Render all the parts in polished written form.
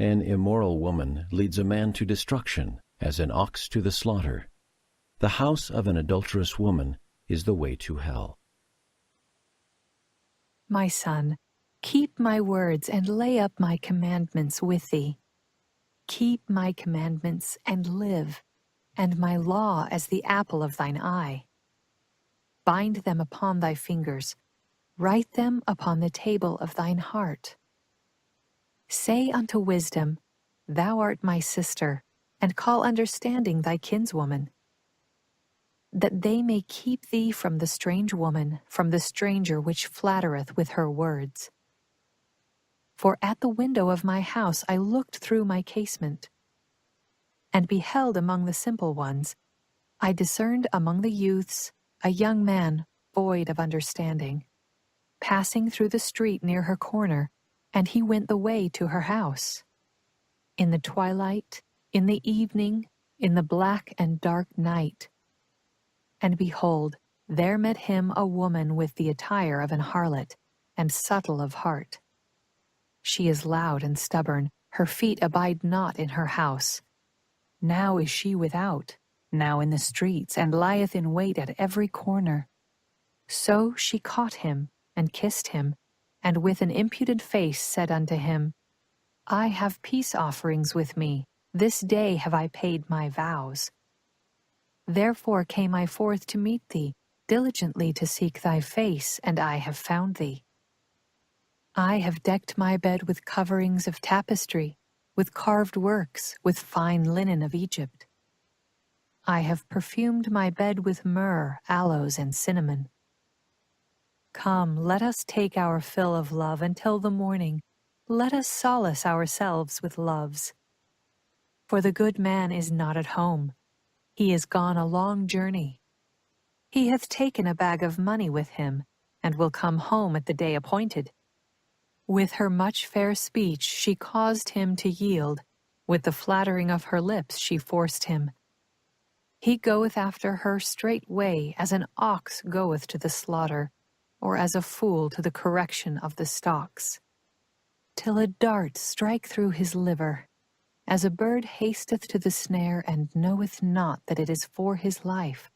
An immoral woman leads a man to destruction, as an ox to the slaughter. The house of an adulterous woman is the way to hell. My son, keep my words and lay up my commandments with thee. Keep my commandments and live, and my law as the apple of thine eye. Bind them upon thy fingers, write them upon the table of thine heart. Say unto wisdom, Thou art my sister, and call understanding thy kinswoman, that they may keep thee from the strange woman, from the stranger which flattereth with her words. For at the window of my house I looked through my casement, and beheld among the simple ones, I discerned among the youths a young man void of understanding, passing through the street near her corner, and he went the way to her house. In the twilight, in the evening, in the black and dark night. And behold, there met him a woman with the attire of an harlot, and subtle of heart. She is loud and stubborn, her feet abide not in her house. Now is she without, now in the streets, and lieth in wait at every corner. So she caught him, and kissed him, and with an impudent face said unto him, I have peace offerings with me, this day have I paid my vows. Therefore came I forth to meet thee, diligently to seek thy face, and I have found thee. I have decked my bed with coverings of tapestry, with carved works, with fine linen of Egypt. I have perfumed my bed with myrrh, aloes, and cinnamon. Come, let us take our fill of love until the morning. Let us solace ourselves with loves. For the good man is not at home. He is gone a long journey. He hath taken a bag of money with him, and will come home at the day appointed. With her much fair speech she caused him to yield, with the flattering of her lips she forced him. He goeth after her straightway, as an ox goeth to the slaughter, or as a fool to the correction of the stocks. Till a dart strike through his liver, as a bird hasteth to the snare, and knoweth not that it is for his life.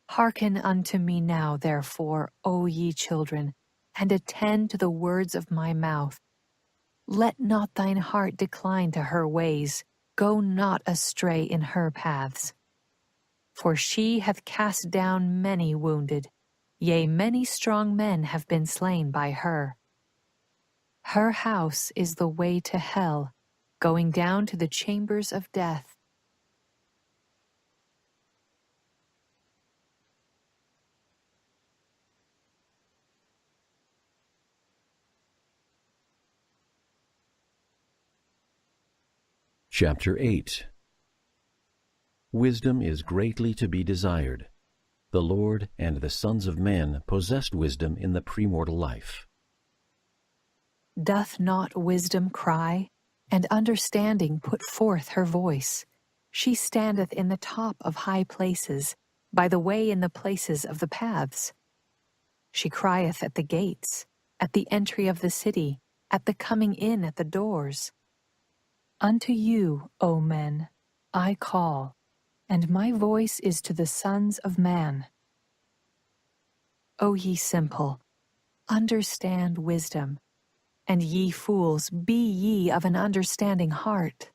Hearken unto me now, therefore, O ye children, and attend to the words of my mouth. Let not thine heart decline to her ways, go not astray in her paths. For she hath cast down many wounded, yea, many strong men have been slain by her. Her house is the way to hell, going down to the chambers of death. Chapter 8. Wisdom is greatly to be desired. The Lord and the sons of men possessed wisdom in the premortal life. Doth not wisdom cry, and understanding put forth her voice? She standeth in the top of high places, by the way in the places of the paths. She crieth at the gates, at the entry of the city, at the coming in at the doors. Unto you, O men, I call, and my voice is to the sons of man. O ye simple, understand wisdom, and ye fools, be ye of an understanding heart.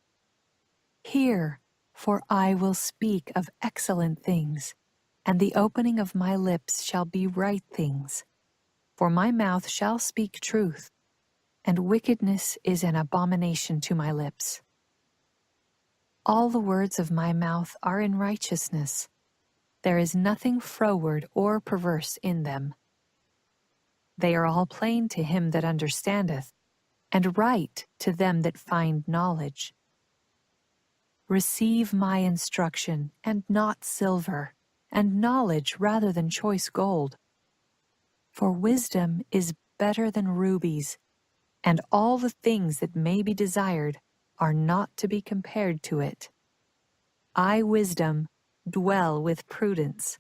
Hear, for I will speak of excellent things, and the opening of my lips shall be right things. For my mouth shall speak truth, and wickedness is an abomination to my lips. All the words of my mouth are in righteousness. There is nothing froward or perverse in them. They are all plain to him that understandeth, and right to them that find knowledge. Receive my instruction, and not silver, and knowledge rather than choice gold. For wisdom is better than rubies, and all the things that may be desired are not to be compared to it. I, wisdom, dwell with prudence,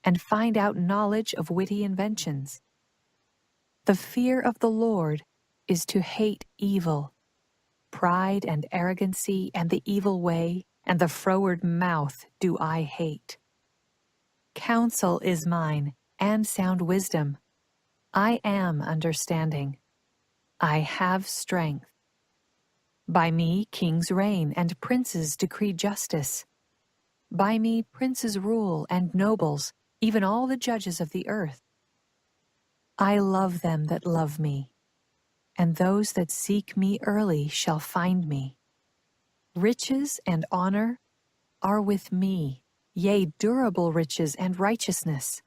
and find out knowledge of witty inventions. The fear of the Lord is to hate evil, Pride and arrogancy and the evil way and the froward mouth do I hate. Counsel is mine, and sound wisdom. I am understanding. I have strength. By me kings reign, and princes decree justice. By me princes rule, and nobles, even all the judges of the earth. I love them that love me, and those that seek me early shall find me. Riches and honor are with me, yea, durable riches and righteousness.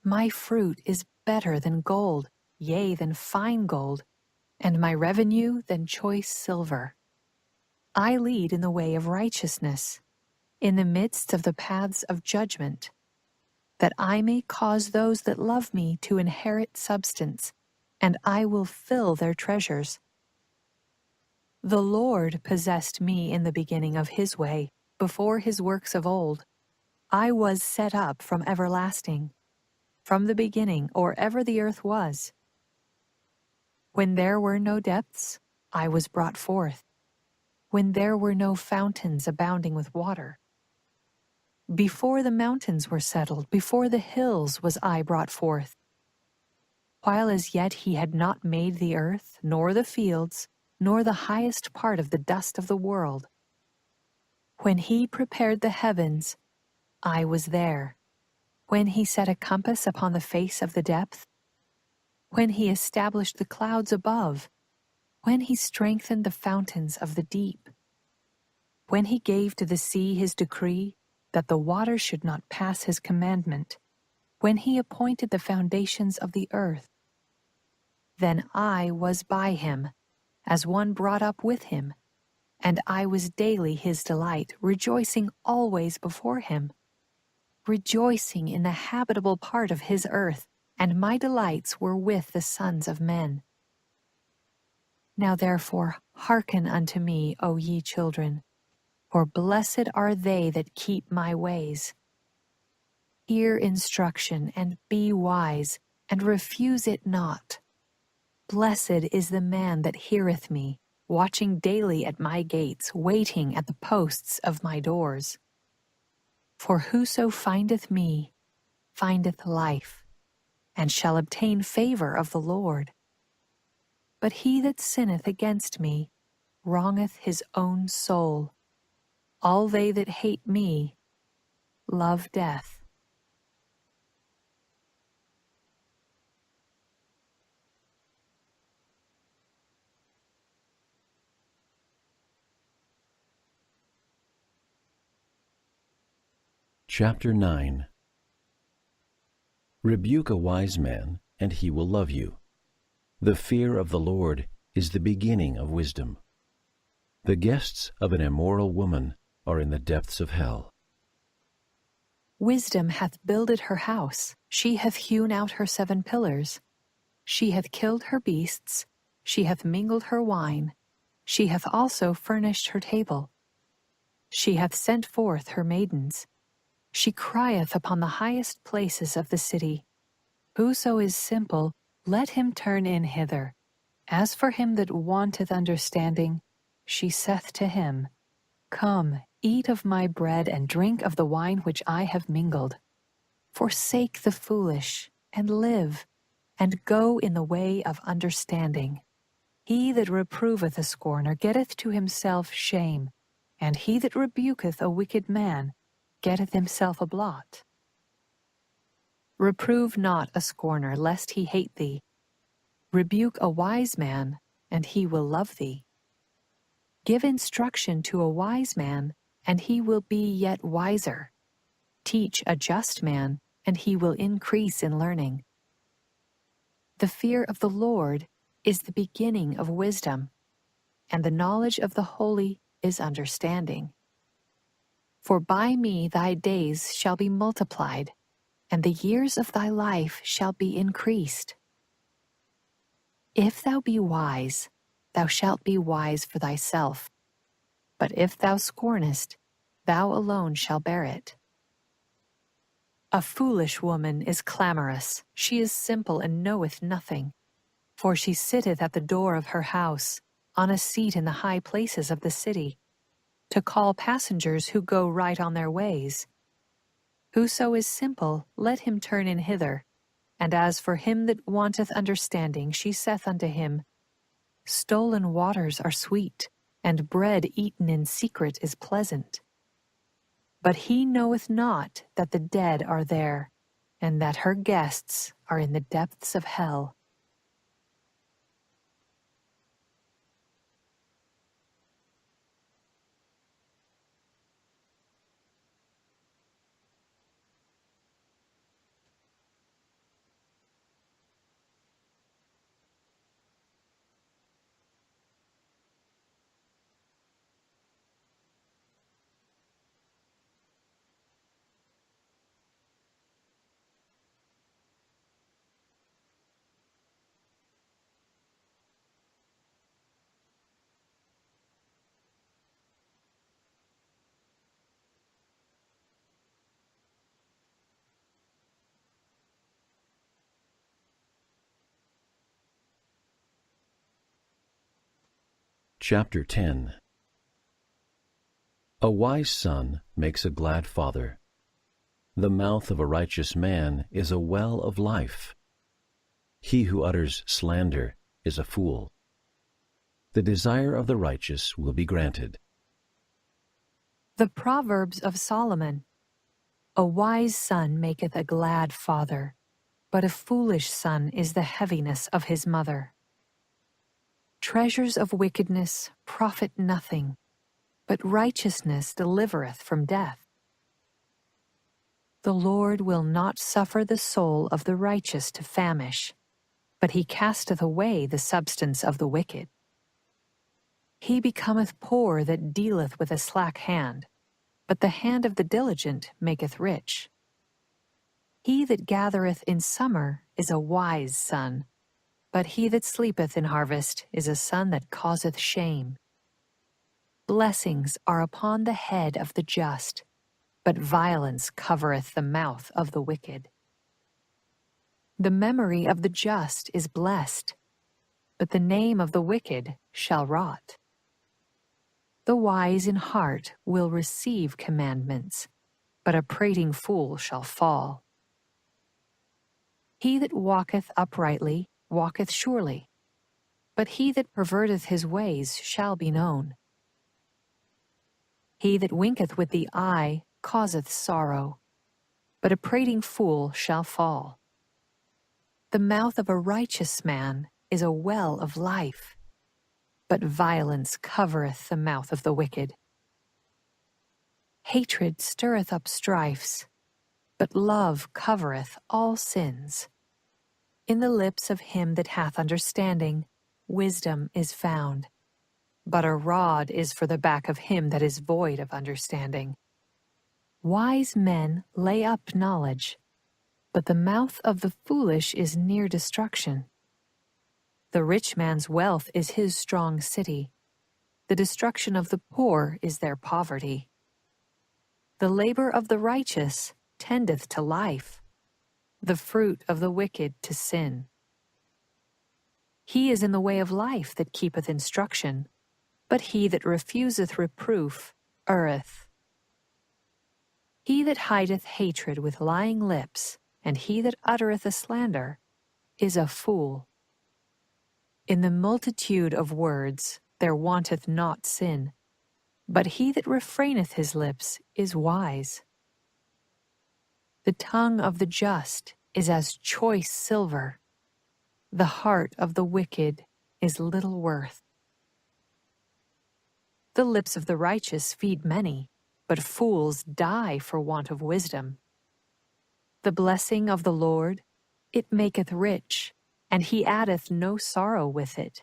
My fruit is better than gold, yea, than fine gold, and my revenue than choice silver. I lead in the way of righteousness, in the midst of the paths of judgment, that I may cause those that love me to inherit substance, and I will fill their treasures. The Lord possessed me in the beginning of his way, before his works of old. I was set up from everlasting, from the beginning, or ever the earth was. When there were no depths, I was brought forth, when there were no fountains abounding with water. Before the mountains were settled, before the hills was I brought forth. While as yet he had not made the earth, nor the fields, nor the highest part of the dust of the world. When he prepared the heavens, I was there. When he set a compass upon the face of the depth, when he established the clouds above, when he strengthened the fountains of the deep, when he gave to the sea his decree, that the waters should not pass his commandment, when he appointed the foundations of the earth. Then I was by him, as one brought up with him, and I was daily his delight, rejoicing always before him, rejoicing in the habitable part of his earth, and my delights were with the sons of men. Now therefore hearken unto me, O ye children, for blessed are they that keep my ways. Hear instruction, and be wise, and refuse it not. Blessed is the man that heareth me, watching daily at my gates, waiting at the posts of my doors. For whoso findeth me findeth life, and shall obtain favor of the Lord. But he that sinneth against me wrongeth his own soul. All they that hate me love death. Chapter 9. Rebuke a wise man, and he will love you. The fear of the Lord is the beginning of wisdom. The guests of an immoral woman are in the depths of hell. Wisdom hath builded her house, she hath hewn out her 7 pillars. She hath killed her beasts, she hath mingled her wine, she hath also furnished her table. She hath sent forth her maidens. She crieth upon the highest places of the city. Whoso is simple, let him turn in hither. As for him that wanteth understanding, she saith to him, Come, eat of my bread, and drink of the wine which I have mingled. Forsake the foolish, and live, and go in the way of understanding. He that reproveth a scorner getteth to himself shame, and he that rebuketh a wicked man getteth himself a blot. Reprove not a scorner, lest he hate thee. Rebuke a wise man, and he will love thee. Give instruction to a wise man, and he will be yet wiser. Teach a just man, and he will increase in learning. The fear of the Lord is the beginning of wisdom, and the knowledge of the holy is understanding. For by me thy days shall be multiplied, and the years of thy life shall be increased. If thou be wise, thou shalt be wise for thyself. But if thou scornest, thou alone shalt bear it. A foolish woman is clamorous, she is simple and knoweth nothing. For she sitteth at the door of her house, on a seat in the high places of the city, to call passengers who go right on their ways. Whoso is simple, let him turn in hither. And as for him that wanteth understanding, she saith unto him, Stolen waters are sweet, and bread eaten in secret is pleasant. But he knoweth not that the dead are there, and that her guests are in the depths of hell. Chapter 10. A wise son makes a glad father. The mouth of a righteous man is a well of life. He who utters slander is a fool. The desire of the righteous will be granted. The Proverbs of Solomon. A wise son maketh a glad father, but a foolish son is the heaviness of his mother. Treasures of wickedness profit nothing, but righteousness delivereth from death. The Lord will not suffer the soul of the righteous to famish, but he casteth away the substance of the wicked. He becometh poor that dealeth with a slack hand, but the hand of the diligent maketh rich. He that gathereth in summer is a wise son, but he that sleepeth in harvest is a son that causeth shame. Blessings are upon the head of the just, but violence covereth the mouth of the wicked. The memory of the just is blessed, but the name of the wicked shall rot. The wise in heart will receive commandments, but a prating fool shall fall. He that walketh uprightly walketh surely, but he that perverteth his ways shall be known. He that winketh with the eye causeth sorrow, but a prating fool shall fall. The mouth of a righteous man is a well of life, but violence covereth the mouth of the wicked. Hatred stirreth up strifes, but love covereth all sins. In the lips of him that hath understanding, wisdom is found, but a rod is for the back of him that is void of understanding. Wise men lay up knowledge, but the mouth of the foolish is near destruction. The rich man's wealth is his strong city. The destruction of the poor is their poverty. The labor of the righteous tendeth to life, the fruit of the wicked to sin. He is in the way of life that keepeth instruction, but he that refuseth reproof erreth. He that hideth hatred with lying lips, and he that uttereth a slander, is a fool. In the multitude of words there wanteth not sin, but he that refraineth his lips is wise. The tongue of the just is as choice silver. The heart of the wicked is little worth. The lips of the righteous feed many, but fools die for want of wisdom. The blessing of the Lord, it maketh rich, and he addeth no sorrow with it.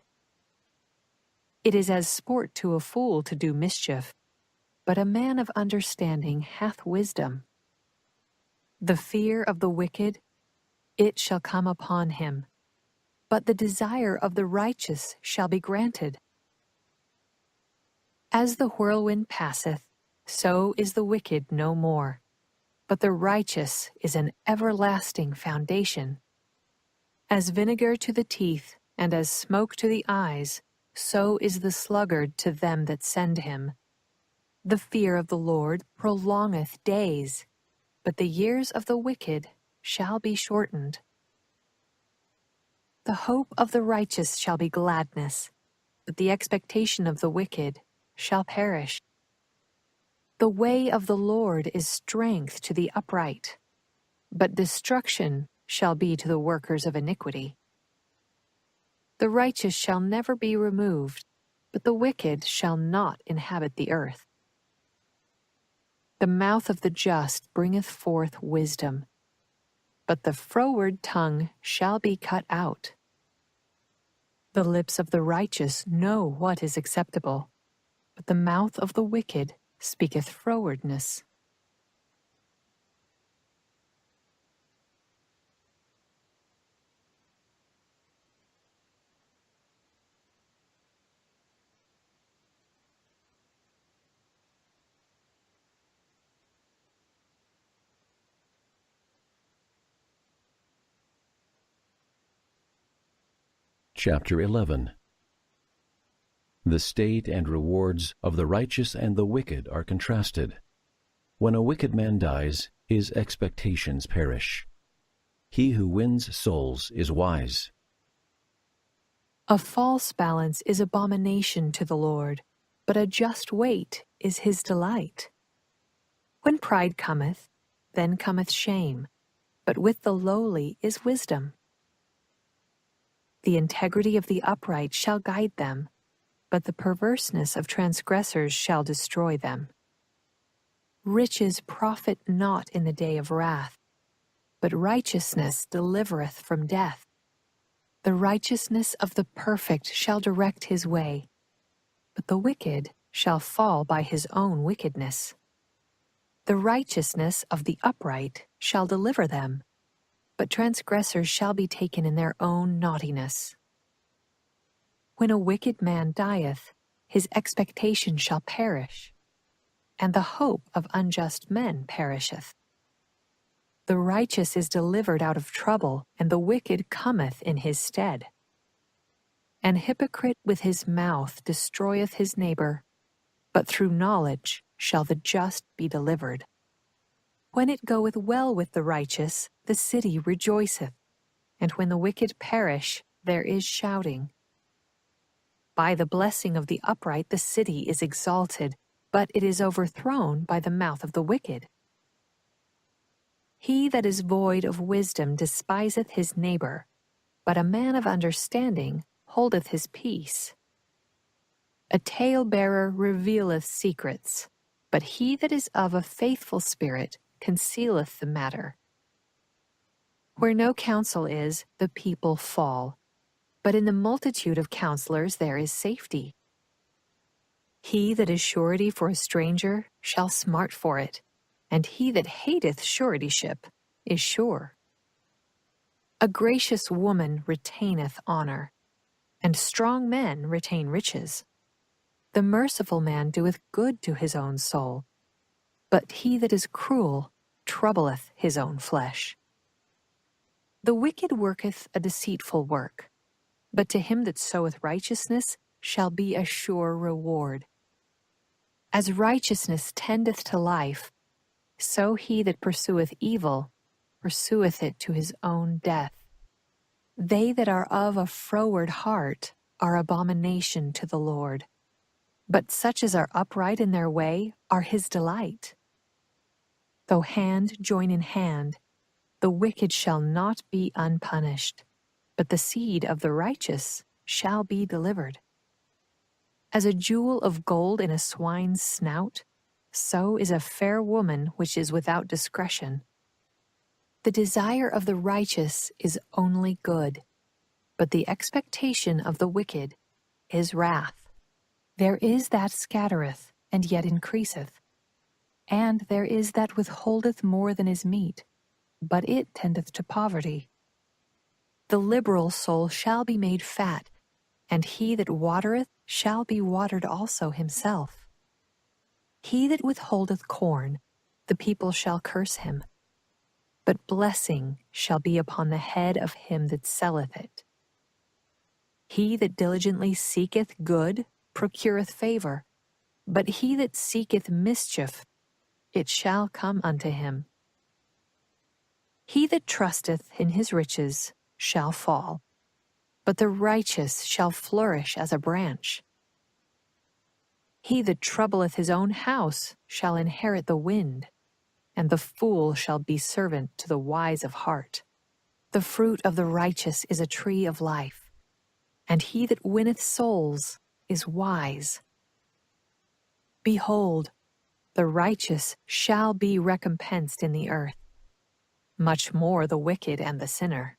It is as sport to a fool to do mischief, but a man of understanding hath wisdom. The fear of the wicked, it shall come upon him, but the desire of the righteous shall be granted. As the whirlwind passeth, so is the wicked no more, but the righteous is an everlasting foundation. As vinegar to the teeth, and as smoke to the eyes, so is the sluggard to them that send him. The fear of the Lord prolongeth days, but the years of the wicked shall be shortened. The hope of the righteous shall be gladness, but the expectation of the wicked shall perish. The way of the Lord is strength to the upright, but destruction shall be to the workers of iniquity. The righteous shall never be removed, but the wicked shall not inhabit the earth. The mouth of the just bringeth forth wisdom, but the froward tongue shall be cut out. The lips of the righteous know what is acceptable, but the mouth of the wicked speaketh frowardness. Chapter 11. The state and rewards of the righteous and the wicked are contrasted. When a wicked man dies, his expectations perish. He who wins souls is wise. A false balance is abomination to the Lord, but a just weight is his delight. When pride cometh, then cometh shame, but with the lowly is wisdom. The integrity of the upright shall guide them, but the perverseness of transgressors shall destroy them. Riches profit not in the day of wrath, but righteousness delivereth from death. The righteousness of the perfect shall direct his way, but the wicked shall fall by his own wickedness. The righteousness of the upright shall deliver them, but transgressors shall be taken in their own naughtiness. When a wicked man dieth, his expectation shall perish, and the hope of unjust men perisheth. The righteous is delivered out of trouble, and the wicked cometh in his stead. An hypocrite with his mouth destroyeth his neighbor, but through knowledge shall the just be delivered. When it goeth well with the righteous, the city rejoiceth, and when the wicked perish, there is shouting. By the blessing of the upright the city is exalted, but it is overthrown by the mouth of the wicked. He that is void of wisdom despiseth his neighbor, but a man of understanding holdeth his peace. A talebearer revealeth secrets, but he that is of a faithful spirit concealeth the matter. Where no counsel is, the people fall, but in the multitude of counselors there is safety. He that is surety for a stranger shall smart for it, and he that hateth suretyship is sure. A gracious woman retaineth honor, and strong men retain riches. The merciful man doeth good to his own soul, but he that is cruel troubleth his own flesh. The wicked worketh a deceitful work, but to him that soweth righteousness shall be a sure reward. As righteousness tendeth to life, so he that pursueth evil pursueth it to his own death. They that are of a froward heart are abomination to the Lord, but such as are upright in their way are his delight. Though hand join in hand, the wicked shall not be unpunished, but the seed of the righteous shall be delivered. As a jewel of gold in a swine's snout, so is a fair woman which is without discretion. The desire of the righteous is only good, but the expectation of the wicked is wrath. There is that scattereth, and yet increaseth, and there is that withholdeth more than is meet, but it tendeth to poverty. The liberal soul shall be made fat, and he that watereth shall be watered also himself. He that withholdeth corn, the people shall curse him, but blessing shall be upon the head of him that selleth it. He that diligently seeketh good procureth favor, but he that seeketh mischief, it shall come unto him. He that trusteth in his riches shall fall, but the righteous shall flourish as a branch. He that troubleth his own house shall inherit the wind, and the fool shall be servant to the wise of heart. The fruit of the righteous is a tree of life, and he that winneth souls is wise. Behold, the righteous shall be recompensed in the earth, much more the wicked and the sinner.